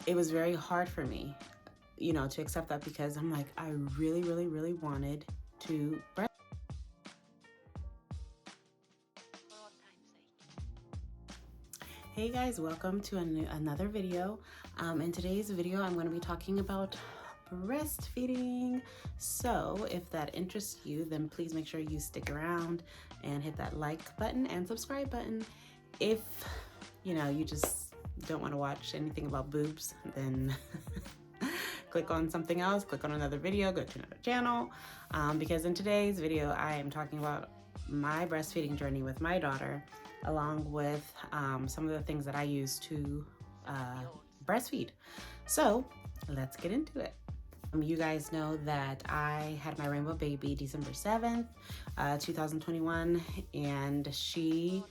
it was very hard for me, you know, to accept that, because I'm like, I really, really, really wanted to breastfeed. Hey guys, welcome to another video. In today's video, I'm going to be talking about breastfeeding. So if that interests you, then please make sure you stick around and hit that like button and subscribe button. If, you know, you just don't want to watch anything about boobs, then click on something else, click on another video, go to another channel, because in today's video, I am talking about my breastfeeding journey with my daughter, along with some of the things that I use to breastfeed. So let's get into it. You guys know that I had my rainbow baby December 7th, 2021, and she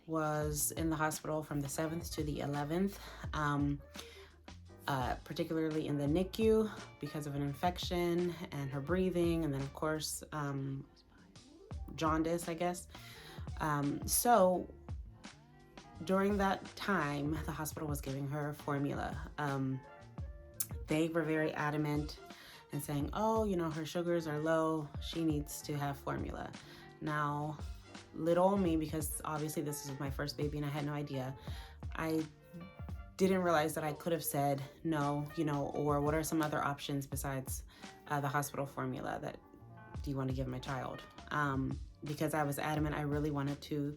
was in the hospital from the 7th to the 11th, particularly in the NICU because of an infection and her breathing, and then of course jaundice, I guess. So during that time, the hospital was giving her formula. They were very adamant and saying, oh, you know, her sugars are low, she needs to have formula. Now, little me, because obviously this is my first baby and I had no idea, I didn't realize that I could have said no, you know, or what are some other options besides the hospital formula that do you want to give my child? Because I was adamant, I really wanted to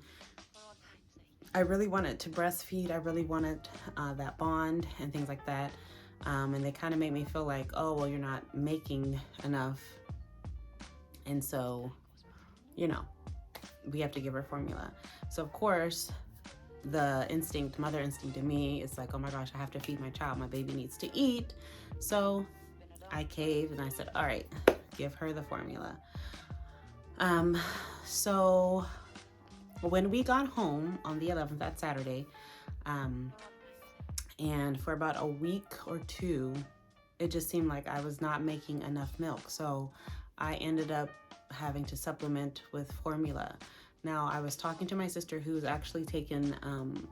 breastfeed. I really wanted that bond and things like that. And they kind of made me feel like, oh, well, you're not making enough. And so, you know, we have to give her formula. So of course, the instinct, mother instinct in me is like, oh my gosh, I have to feed my child. My baby needs to eat. So I caved and I said, all right, give her the formula. So when we got home on the 11th, that Saturday, and for about a week or two, it just seemed like I was not making enough milk. So I ended up having to supplement with formula. Now, I was talking to my sister, who's actually taken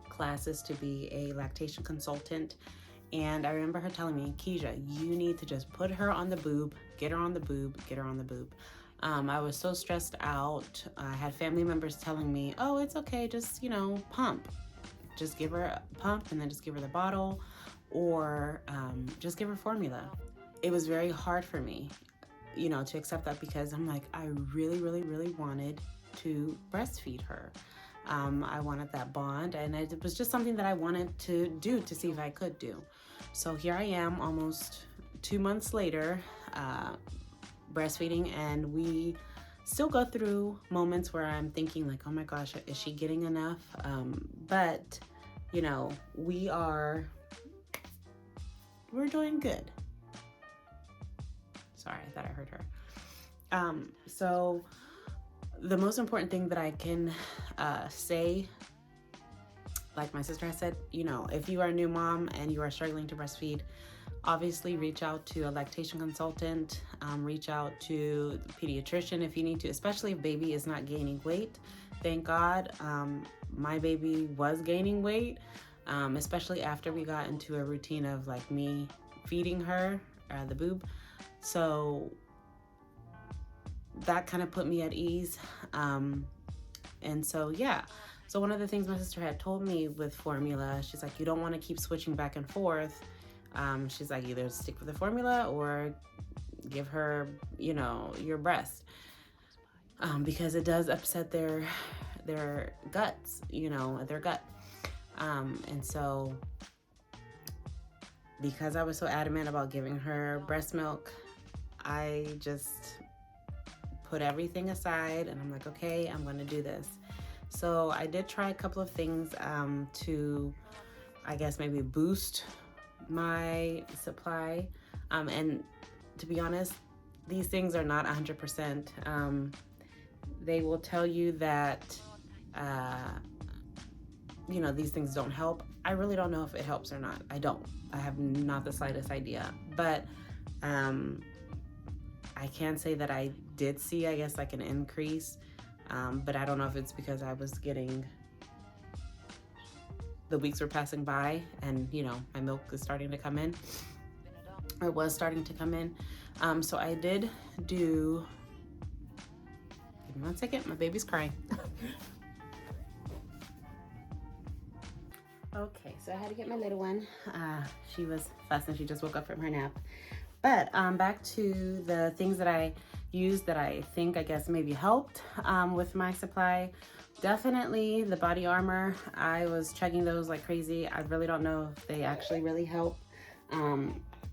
classes to be a lactation consultant. And I remember her telling me, Keisha, you need to just put her on the boob, get her on the boob, get her on the boob. I was so stressed out. I had family members telling me, oh, it's okay, just, you know, pump. Just give her a pump and then just give her the bottle, or just give her formula. It was very hard for me, you know, to accept that, because I'm like, I really, really, really wanted to breastfeed her. I wanted that bond, and it was just something that I wanted to do to see if I could do. So here I am almost 2 months later, breastfeeding, and we still go through moments where I'm thinking like, oh my gosh, is she getting enough? But you know, we're doing good. Sorry, I thought I heard her. So the most important thing that I can say, like my sister has said, you know, if you are a new mom and you are struggling to breastfeed, obviously reach out to a lactation consultant, reach out to the pediatrician if you need to, especially if baby is not gaining weight. Thank God my baby was gaining weight, especially after we got into a routine of like me feeding her the boob. So that kind of put me at ease. And so, yeah. So one of the things my sister had told me with formula, she's like, you don't want to keep switching back and forth. She's like, either stick with the formula or give her, you know, your breast, because it does upset their guts, you know, their gut. And so because I was so adamant about giving her breast milk, I just put everything aside and I'm like, okay, I'm going to do this. So I did try a couple of things to, I guess, maybe boost my supply, and to be honest, these things are not 100%. They will tell you that you know, these things don't help. I really don't know if it helps or not. I have not the slightest idea, but I can say that I did see, I guess, like an increase, but I don't know if it's because I was getting the weeks were passing by and, you know, my milk is starting to come in, or was starting to come in. So I did do, give me one second, my baby's crying. Okay, so I had to get my little one. She was fussing, she just woke up from her nap. But back to the things that I used that I think, I guess, maybe helped with my supply. Definitely the body armor. I was chugging those like crazy. I really don't know if they actually really help.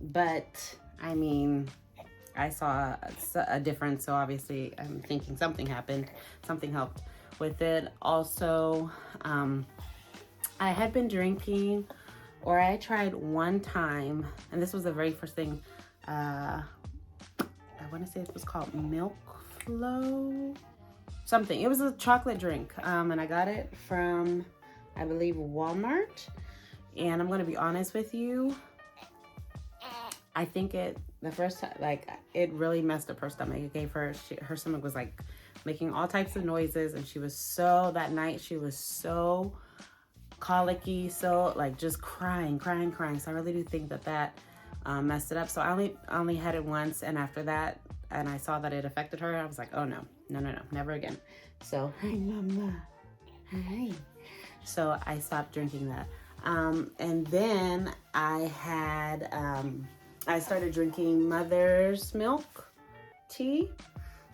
But I mean, I saw a difference, so obviously I'm thinking something happened, something helped with it. Also, I had been drinking, or I tried one time, and this was the very first thing, I want to say it was called Milk Flow, something. It was a chocolate drink, and I got it from, I believe, Walmart. And I'm going to be honest with you, I think the first time, like, it really messed up her stomach. It gave her, her stomach was like making all types of noises, and she was so, that night, she was so colicky, so like just crying. So I really do think that messed it up. So I only had it once, and after that, and I saw that it affected her, I was like, oh no, never again. So, hi mama, hi. So I stopped drinking that. And then I had, I started drinking mother's milk tea.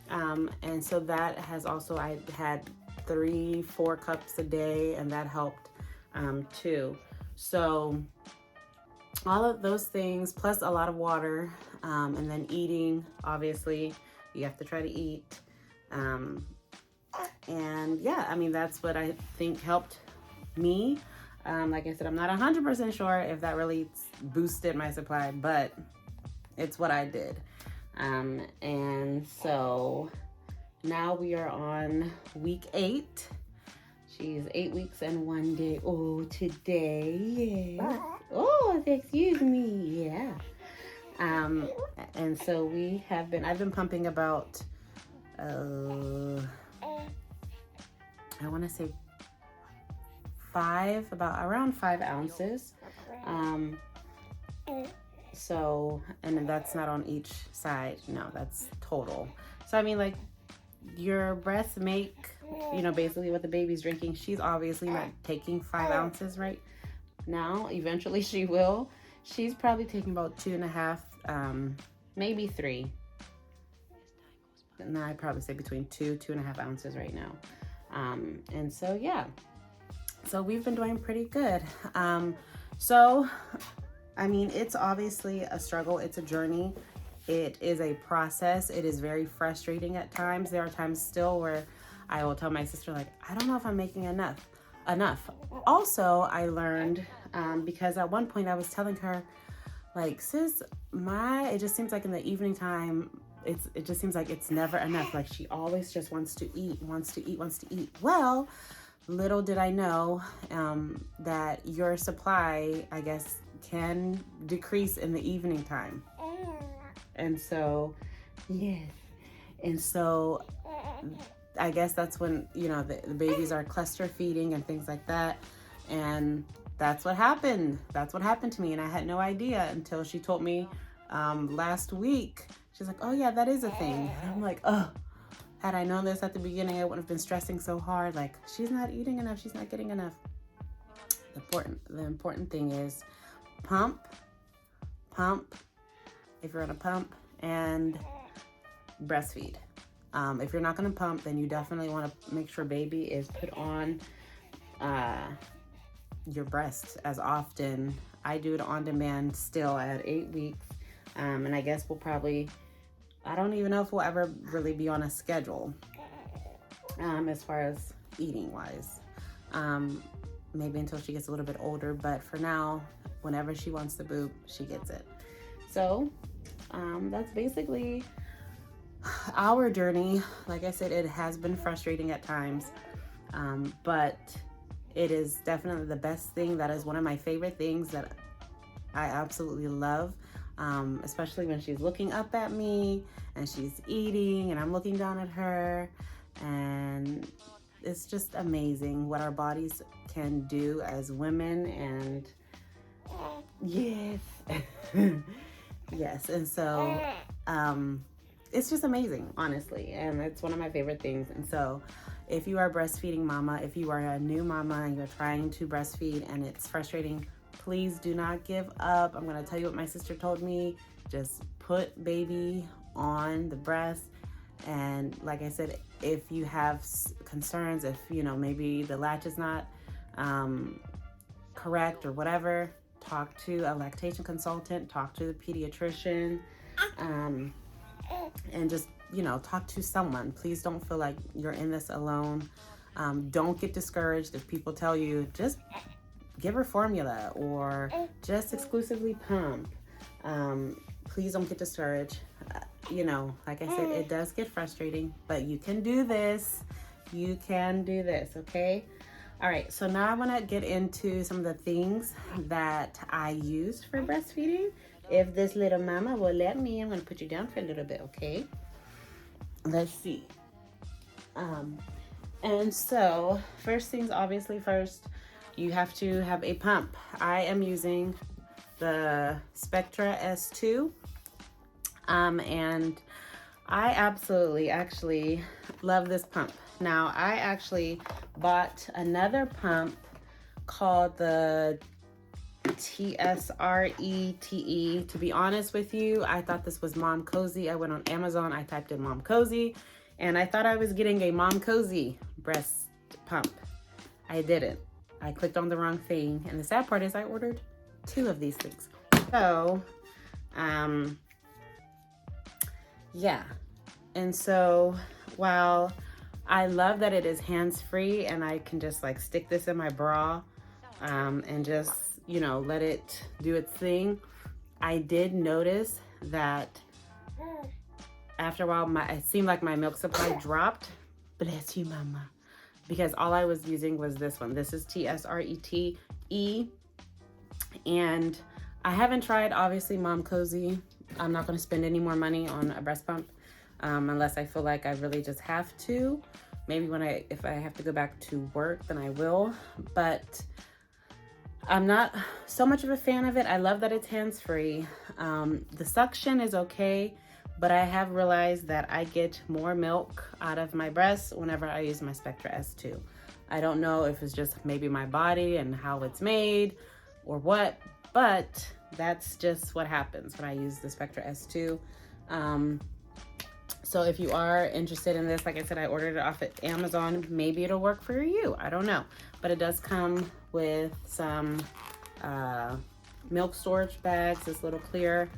And so that has also, I had 3-4 cups a day, and that helped too. So all of those things, plus a lot of water, and then eating, obviously you have to try to eat. And yeah, I mean, that's what I think helped me. Like I said, I'm not 100% sure if that really boosted my supply, but it's what I did. And so now we are on week 8. She's 8 weeks and 1 day. Oh, today, yeah. Oh, excuse me, yeah. And so I've been pumping about, I want to say around 5 ounces. So, and that's not on each side. No, that's total. So, I mean, like, your breasts make, you know, basically what the baby's drinking. She's obviously not taking 5 ounces right now. Eventually she will. She's probably taking about 2.5, maybe 3. And I'd probably say between 2.5 ounces right now. And so, yeah. So we've been doing pretty good. So, I mean, it's obviously a struggle. It's a journey. It is a process. It is very frustrating at times. There are times still where I will tell my sister, like, I don't know if I'm making enough. Also, I learned, because at one point I was telling her, like, sis, it just seems like in the evening time, it just seems like it's never enough. Like, she always just wants to eat. Well, little did I know that your supply, I guess, can decrease in the evening time. And so, yes. And so I guess that's when, you know, the babies are cluster feeding and things like that. And that's what happened. That's what happened to me. And I had no idea until she told me last week. She's like, oh yeah, that is a thing. And I'm like, oh, had I known this at the beginning, I wouldn't have been stressing so hard. Like, she's not eating enough. She's not getting enough. The important thing is pump, if you're on a pump, and breastfeed. If you're not going to pump, then you definitely want to make sure baby is put on your breast as often. I do it on demand still at 8 weeks. And I guess we'll probably, I don't even know if we'll ever really be on a schedule as far as eating wise. Maybe until she gets a little bit older, but for now, whenever she wants the boob, she gets it. So that's basically our journey. Like I said, it has been frustrating at times, but it is definitely the best thing. That is one of my favorite things that I absolutely love, especially when she's looking up at me and she's eating and I'm looking down at her, and it's just amazing what our bodies can do as women. And yes. Yes. And so it's just amazing, honestly, and it's one of my favorite things. And so if you are a breastfeeding mama, if you are a new mama and you're trying to breastfeed and it's frustrating, please do not give up. I'm going to tell you what my sister told me. Just put baby on the breast. And like I said, if you have concerns, if you know maybe the latch is not correct or whatever, talk to a lactation consultant, talk to the pediatrician, and just, you know, talk to someone. Please don't feel like you're in this alone. Don't get discouraged if people tell you just give her formula or just exclusively pump. Please don't get discouraged. You know, like I said, it does get frustrating, but you can do this. You can do this, okay? All right, so now I want to get into some of the things that I use for breastfeeding. If this little mama will let me, I'm going to put you down for a little bit, okay? Let's see. And so, first things obviously first, you have to have a pump. I am using the Spectra S2. And I absolutely actually love this pump. Now, I actually bought another pump called the TSRETE. To be honest with you, I thought this was Mom Cozy. I went on Amazon, I typed in Mom Cozy, and I thought I was getting a Mom Cozy breast pump. I didn't. I clicked on the wrong thing, and the sad part is I ordered 2 of these things. So, yeah. And so while I love that it is hands-free and I can just like stick this in my bra and just, you know, let it do its thing, I did notice that after a while it seemed like my milk supply dropped. Bless you, mama. Because all I was using was this one. This is TSRETE. And I haven't tried, obviously, Mom Cozy. I'm not going to spend any more money on a breast pump unless I feel like I really just have to. Maybe if I have to go back to work, then I will. But I'm not so much of a fan of it. I love that it's hands-free. The suction is okay, but I have realized that I get more milk out of my breasts whenever I use my Spectra S2. I don't know if it's just maybe my body and how it's made or what, but that's just what happens when I use the Spectra S2. So if you are interested in this, like I said, I ordered it off at Amazon. Maybe it'll work for you. I don't know. But it does come with some milk storage bags, this little clear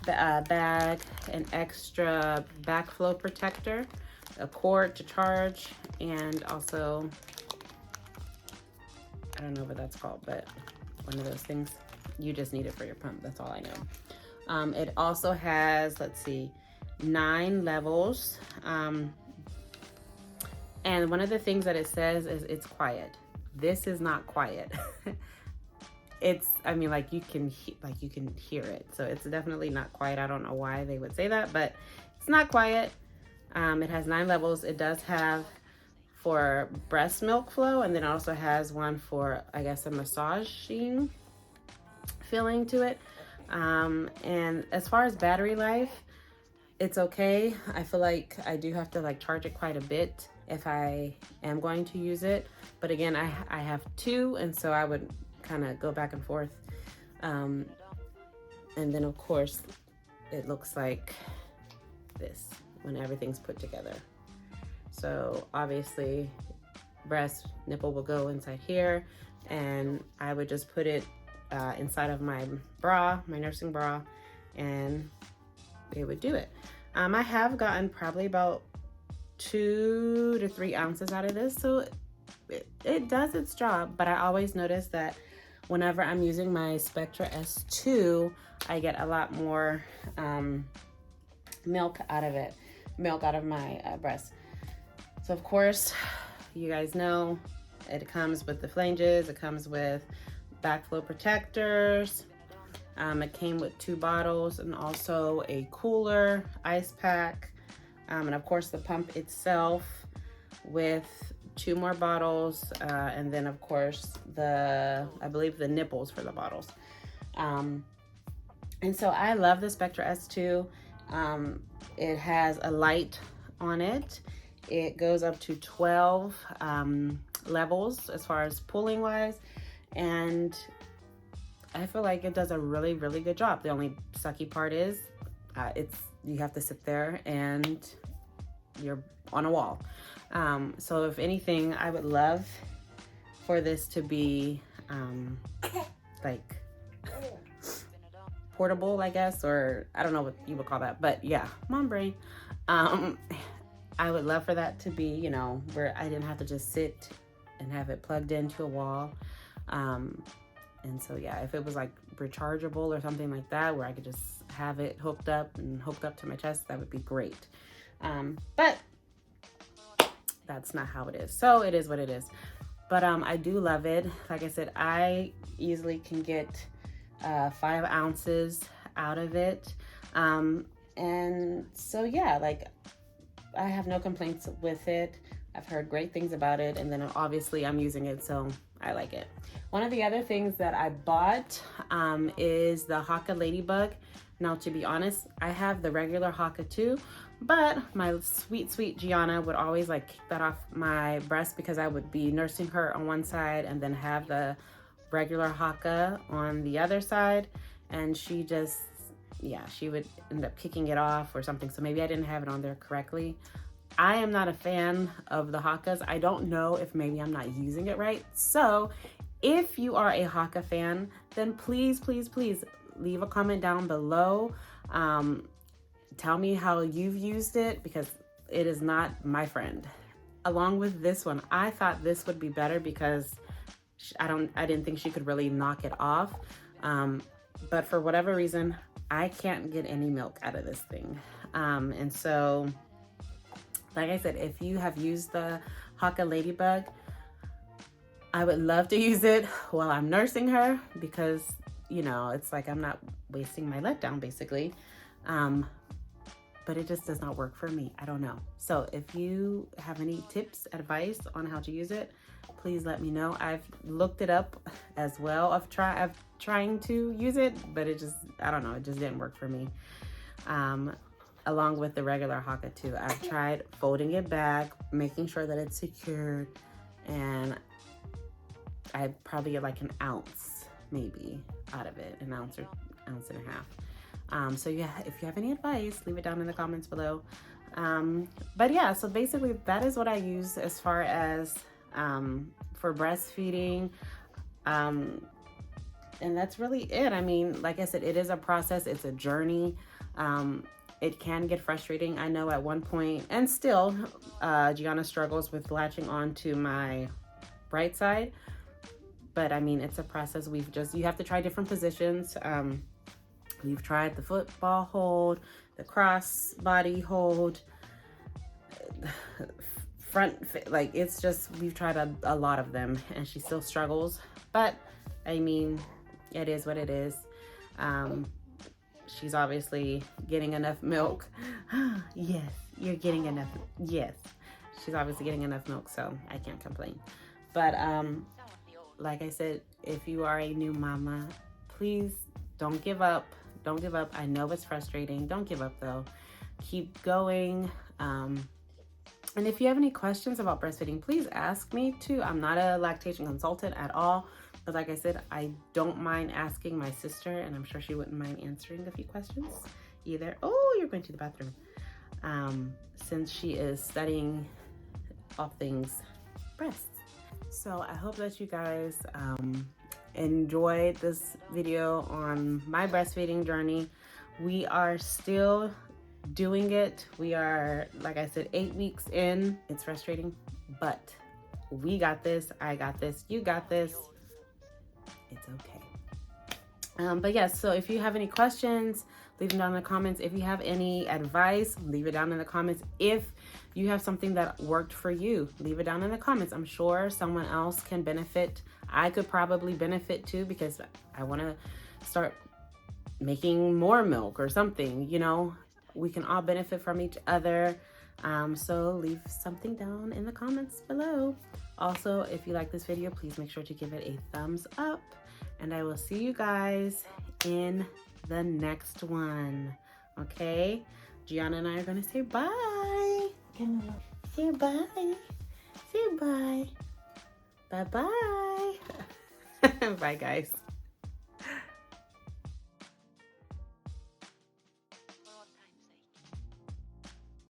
bag, an extra backflow protector, a cord to charge, and also, I don't know what that's called, but one of those things. You just need it for your pump. That's all I know. It also has, let's see, 9 levels. And one of the things that it says is it's quiet. This is not quiet. I mean, like you can hear it. So it's definitely not quiet. I don't know why they would say that, but it's not quiet. It has 9 levels. It does have for breast milk flow, and then it also has one for, I guess, a massaging feeling to it. And as far as battery life, it's okay. I feel like I do have to like charge it quite a bit if I am going to use it. But again, I have 2, and so I would kind of go back and forth. And then of course, it looks like this when everything's put together. So obviously, breast nipple will go inside here, and I would just put it inside of my bra, my nursing bra, and it would do it. I have gotten probably about 2 to 3 ounces out of this, so it does its job. But I always notice that whenever I'm using my Spectra S2, I get a lot more milk out of my breast. So of course, you guys know it comes with the flanges, it comes with backflow protectors. It came with 2 bottles and also a cooler, ice pack, and of course the pump itself with 2 more bottles, and then of course I believe the nipples for the bottles. And so I love the Spectra S2. It has a light on it. It goes up to 12 levels as far as pulling wise, and I feel like it does a really, really good job. The only sucky part is you have to sit there and you're on a wall. So if anything, I would love for this to be like portable, I guess, or I don't know what you would call that, but yeah, mom brain. I would love for that to be, you know, where I didn't have to just sit and have it plugged into a wall. And so yeah, if it was like rechargeable or something like that, where I could just have it hooked up to my chest, that would be great. But that's not how it is. So it is what it is. But I do love it. Like I said, I easily can get 5 ounces out of it. And so yeah, like I have no complaints with it. I've heard great things about it, and then obviously I'm using it, so I like it. One of the other things that I bought is the Hakaa ladybug. Now, to be honest, I have the regular Hakaa too, but my sweet Gianna would always like kick that off my breast because I would be nursing her on one side and then have the regular Hakaa on the other side, and she just, yeah, she would end up kicking it off or something. So maybe I didn't have it on there correctly. I am not a fan of the Hakaas. I don't know if maybe I'm not using it right. So if you are a Hakaa fan, then please leave a comment down below. Tell me how you've used it, because it is not my friend. Along with this one, I thought this would be better because I didn't think she could really knock it off. But for whatever reason, I can't get any milk out of this thing. And so, like I said, if you have used the Hakaa ladybug, I would love to use it while I'm nursing her, because, you know, it's like I'm not wasting my letdown basically. But it just does not work for me. I don't know. So if you have any tips, advice on how to use it, please let me know. I've looked it up as well. I've trying to use it, but it just, I don't know, it just didn't work for me. Along with the regular Hakaa too. I've tried folding it back, making sure that it's secured, and I probably get like an ounce maybe out of it, an ounce or ounce and a half. So yeah, if you have any advice, leave it down in the comments below. But yeah, so basically that is what I use as far as for breastfeeding. And that's really it. I mean, like I said, it is a process, it's a journey. It can get frustrating. I know at one point, and still, Gianna struggles with latching on to my right side. But I mean, it's a process. You have to try different positions. We've tried the football hold, the cross body hold, front, like it's just, we've tried a lot of them, and she still struggles. But I mean, it is what it is. She's obviously getting enough milk. Yes, you're getting enough. Yes, she's obviously getting enough milk, so I can't complain. But like I said, if you are a new mama, please don't give up. Don't give up. I know it's frustrating. Don't give up though. Keep going. And if you have any questions about breastfeeding, please ask me too. I'm not a lactation consultant at all. But like I said, I don't mind asking my sister, and I'm sure she wouldn't mind answering a few questions either. Oh, you're going to the bathroom. Since she is studying all things breasts. So I hope that you guys enjoyed this video on my breastfeeding journey. We are still doing it. We are, like I said, 8 weeks in. It's frustrating, but we got this. I got this. You got this. It's okay. But yes, so if you have any questions, leave them down in the comments. If you have any advice, leave it down in the comments. If you have something that worked for you, leave it down in the comments. I'm sure someone else can benefit. I could probably benefit too, because I want to start making more milk or something, you know. We can all benefit from each other. So leave something down in the comments below. Also, if you like this video, please make sure to give it a thumbs up, and I will see you guys in the next one. Okay, Gianna and I are gonna say bye. Say bye. Say bye. Bye bye. Bye guys.